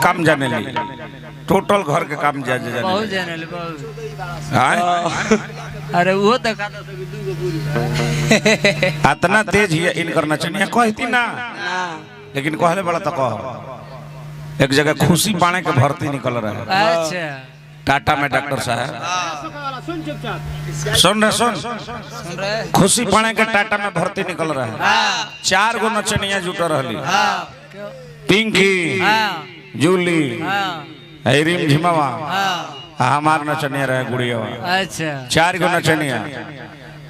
काम जाने ली, टोटल घर के काम जाने बहुत जाने ली बहुत। हाँ अरे वो तो खाता तो दूगो पूरी इतना तेज ही इनकर नचनिया कहती ना, लेकिन कहले बड़ा तो कह एक जगह खुशी पाने के भर्ती निकल रहा है। अच्छा टाटा में डॉक्टर साहब सुन रहे सुन रहे खुशी पाने के टाटा में भर्ती निकल रहा है। 4 गो नचनिया जुट रही, पिंकी, जूली, रिम झिमावा, हमार नचनिया रहे गुड़िया। अच्छा 4 गो नचनिया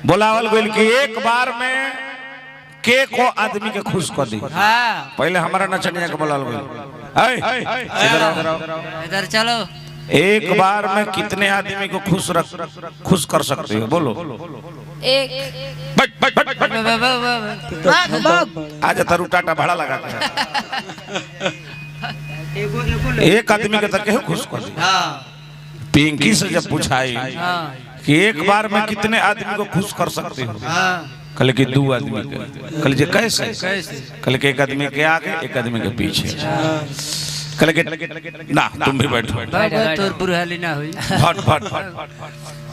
बोलावल गइल कि एक बार में के को आदमी के खुश कर दी। पहले हमारा नचनिया के बोलावल गइल, इधर चलो। एक बार में कितने आदमी को खुश कर सकते हो बोलो? एक आज तारू टाटा भाड़ा लगा के एक आदमी के तक खुश कर दी। पिंकी से जब पूछाई कि एक बार में कितने आदमी को खुश कर सकते हो, कल के 2 आदमी के। कल जे कैसे? कल के एक आदमी के आगे एक आदमी के पीछे। कल के ना तुम भी बैठो, तोर बुरहाली ना हुई। फट फट फट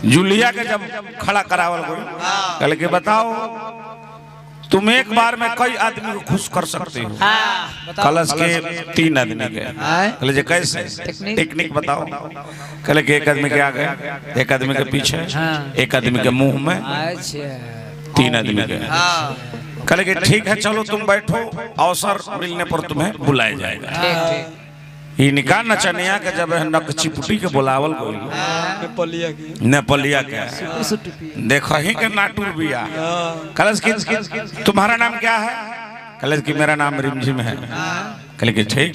जूलिया के जब खड़ा करावल गई, कल के बताओ तुम एक बार में कई आदमी को खुश कर सकते हो? कलश के 3 आदमी के। कल जे कैसे? टेक्निक बताओ। कल के एक आदमी के आगे एक आदमी के पीछे एक आदमी के मुंह में 3 आदमी के। कल के ठीक है चलो तुम बैठो, अवसर मिलने पर तुम्हें बुलाया जाएगा। इनका नचनिया के जब नक चिपुटी के बुलावल गई नेपालिया के देखो ही के नाटुर बिया। कलश की तुम्हारा नाम क्या है? कलश की मेरा नाम रिमझिम है। कल के ठीक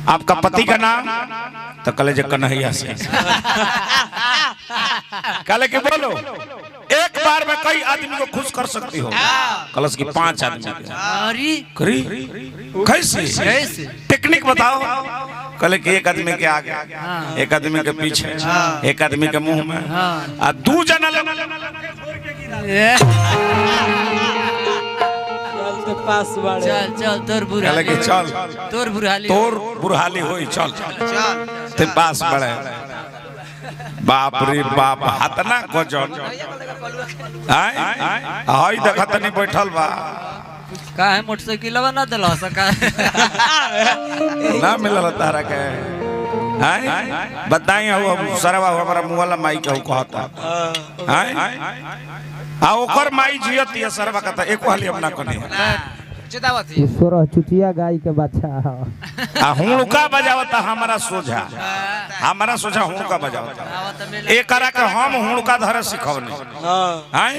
आपका पति का नाम? तो कलेज कन्हैया से। कल के बोलो एक बार में कई आदमी को खुश कर सकती हो? कलश की 5 आदमी करी कैसे? टेक्निक बताओ। कल के एक आदमी के आगे एक आदमी के पीछे एक आदमी के मुंह में आ 2 जना पास चल चल तोर बुरहाली चल तोर बुरहाली होई चल ते पास बढ़े। बाप रे बाप हतना गजन हाय देखा तनी बैठल बा का है मोटरसाइकिल ना दिला सका ना मिलल तारा के। हाय बताई हो सरवा हमारा मुंह वाला माई के कहता हाय आ ओकर माई जियत ये सरवा कहता एको हाली अपना कने चितावती ईश्वर चुटिया गाय के बच्चा आ हुणका बजावता हमारा सोझा हुणका बजावता। एकरा के हम हुणका धरे सिखौने हाय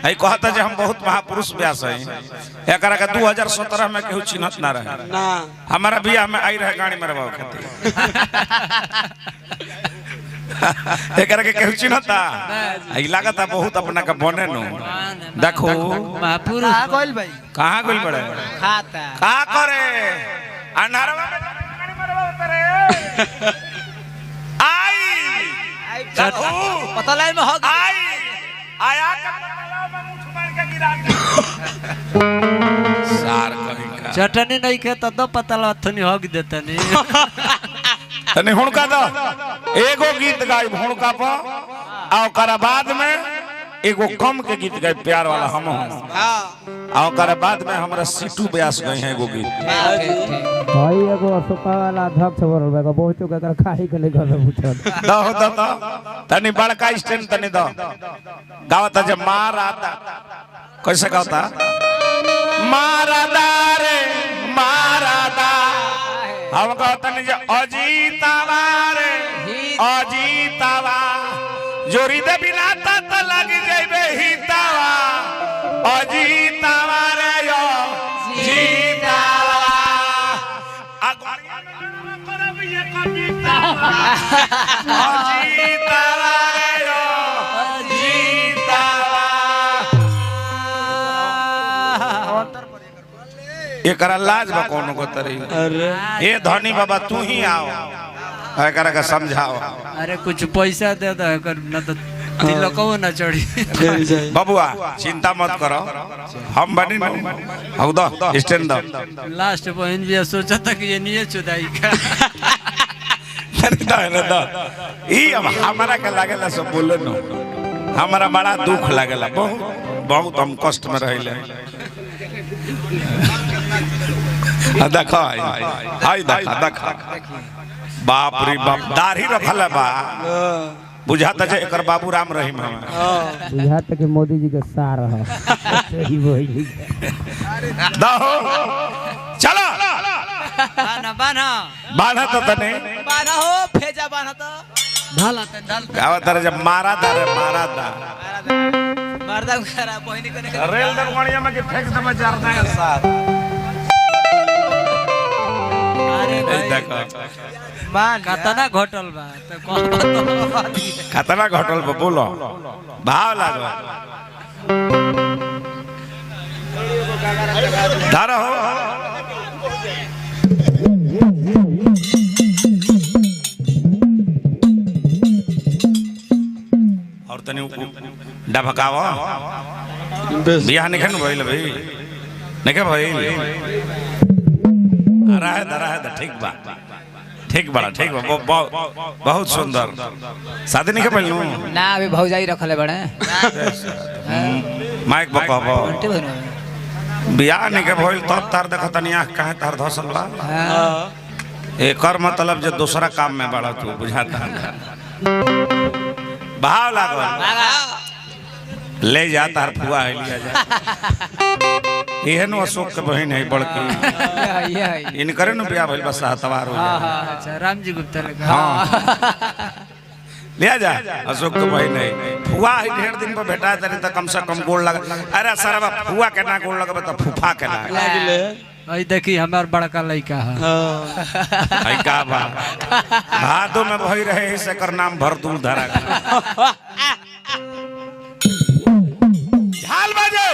आई कहता जे हम बहुत महापुरुष व्यास है। एकरा के 2017 में केहू चिन्हत ना रहे ना। हमारा बियाह में आई रहे गाड़ी मरवाओ खातिर। एकरा के केहू चिन्हता? आई लागता बहुत अपना का बने नो। देखो महापुरुष कहां गइल भाई? कहां गइल बड़े? खाता का करे अंधारवा में गाड़ी मरवाओ तरे आई पता लाई में हो आई आया का मुठ मार के गिरा सार कहीं का चटनी नहीं के तो पता लथनी होग देतनी तने हुणका द एगो गीत गाय हुणका पर आ ओकरा बाद में एगो कम के गीत गाय प्यार वाला हम आ ओकरा बाद में हमरा सीटू ब्यास गए हैं एगो गीत। भाई एगो अशोका वाला अध्यक्ष बोल बेगा बहुत के कर खाई के ले घर में पूछल द तनी बड़का स्टैंड तनी द गावता जे मारादा कैसे गावता? मारादा रे मारादा हम कहता नहीं जे अजीतावा रे अजीतावा जोरी दे बिना त लग जइबे हितावा अजीतावा रे यो जीतावा अगोरिया में करब ये कवितावा अजीतावा रे यो जीतावा। एकरा लाज बा कोनो को तरी? ए धनी बाबा तू ही आओ एकरा का समझाओ। अरे कुछ पैसा दे दो कर न तो तिलको न चढ़ी बबुआ चिंता मत करो हम बनी हौ दो स्टैंड दो लास्ट बहन भी सोचा था कि ये नहीं चुदाई का ई अब हमारा के लागेला सब बोले न हमारा बड़ा दुख लागेला बहुत बहुत हम कष्ट में रहिले देखो हाय देखो बाप रे बाप दाढ़ी रखल बा बुझाता जे एकर बाबू राम रहीम है बुझाता कि मोदी जी के सार है सही बोली दहो चलो बाना बाना तो तने बाना हो फेजा बाना तो ढाला त ढाल गावा तारे जब मारा दा मर्दा खरा बहिनी करे रेल दरवानिया में के फेंक दम चारना है साथ अरे भाई देखो मान कतना घटल बा त कौन खतना घटल बा बोलो भाव लागो धारा हो और तनी डबकावा बियाह नहीं खन भइल भाई नहीं के भाई रहा है ठीक बा ठीक बा बहुत सुंदर शादी नहीं के पहलू ना अभी भौजाई रखले बड़े माइक बकबो बियाह नहीं के भइल तब तार देखत नहीं आंख काहे तार धसल बा एकर मतलब जे दूसरा काम में बड़ा तू बुझाता भाव लागल ले जा तार फुआ है लिया जा एहन अशोक के बहन है बड़की इन करे न बियाह भइल बस हतवार हो अच्छा राम जी गुप्ता लगा हां लिया जा अशोक के बहन है फुआ है ढेर दिन पर भेटा तरी त कम से कम गोड़ लगा अरे सरवा फुआ के ना गोड़ लगबे त फूफा के ना लागिले आई देखी हमार बड़का लइका है आई का बा भादो में भई रहे से कर नाम भरदूल धरा झाल बाजे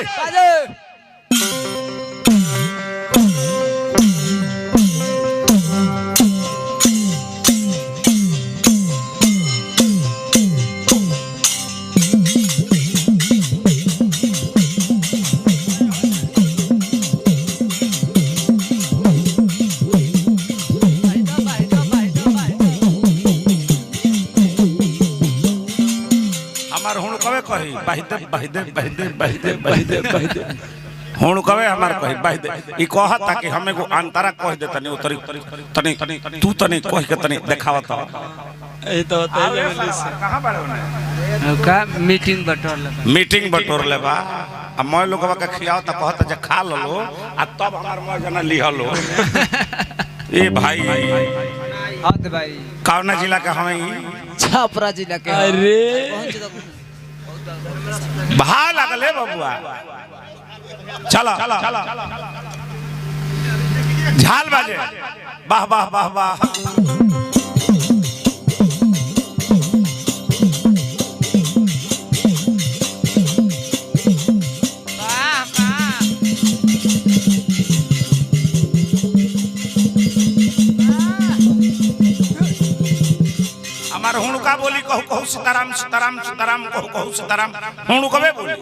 कही बहिदे हुण कवे हमार कही बहिदे ई कहता कि हमें को अंतरा कह दे तनी उतरी तनी तू तनी कह के तनी देखावत ए तो कहां बाड़े का मीटिंग बटोर लेबा आ मैं लोगवा के खियाओ त कहत जे खा लो आ तब हमार मोर जना लिहलो ए भाई हां भाई कौना जिला के हमें छपरा जिला के अरे भा लगले बबुआ चला झाल बाजे वाह वाह वाह वाह हमार हुणका बोली कहू कहू सीताराम सीताराम सीताराम कहू कहू सीताराम हुणु कबे बोली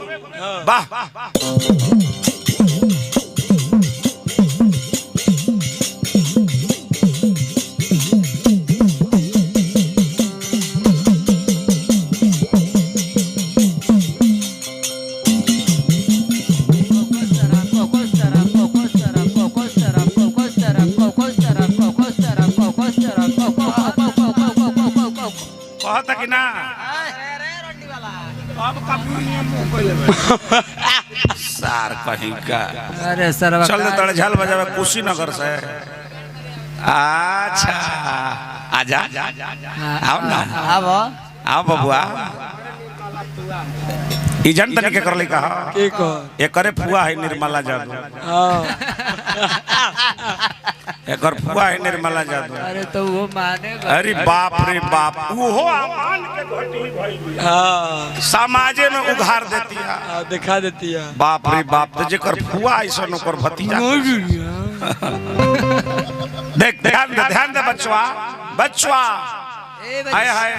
वाह कहता कि ना सार कहीं का अरे सरवा चल तड़ झाल बजावे कुशीनगर से अच्छा आजा आओ ना आओ बबुआ ई जन तनी के करले कहा के को एकरे फुआ है निर्मला जादू एकर फुआ है निर्मला जादू अरे तो वो माने अरे बाप रे बाप वो अमान के घटी भाई हां समाजे में उघार देती है दिखा देती है बाप रे बाप तो जेकर फुआ ऐसन ओकर भतीजा देख ध्यान दे बच्चा हाय हाय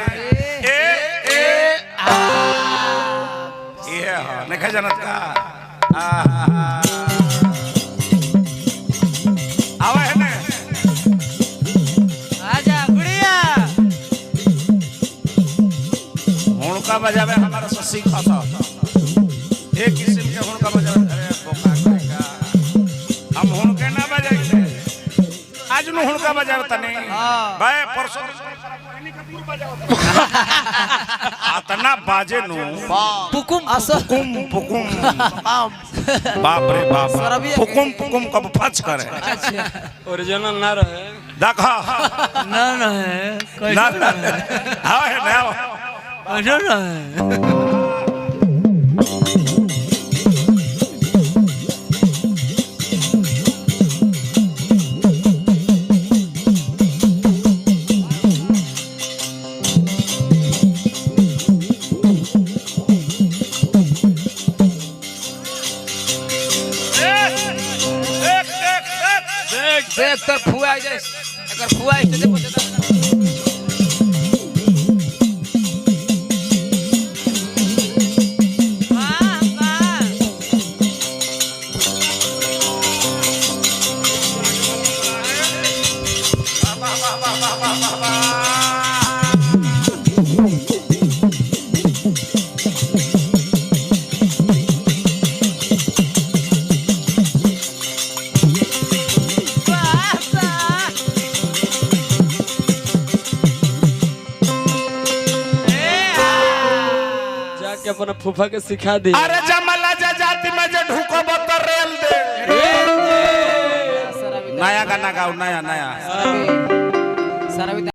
ए ये हो नहीं जानत का आवा है ना आजा गुड़िया हुणका बजावे हमारा से सीखा था एक किस्म के हुणका बजावे अरे बोका का हम हुणके ना बजाइले आज नु हुणका बजावे तने भाई परसों आतना बाजे नु पुकुम असो पुकुम पुकुम बाप रे बाप पुकुम पुकुम कब फच करे ओरिजिनल ना रहे देखा ना ना है ना हां है ना अच्छा ना है देख तर फुआ आ जाए अगर फुआ स्टेज पे पहुंचता जाके अपना फूफा के सिखा दी अरे जमला जाति में जे ढुको बत रेल दे नया गाना गाओ नया नया सारा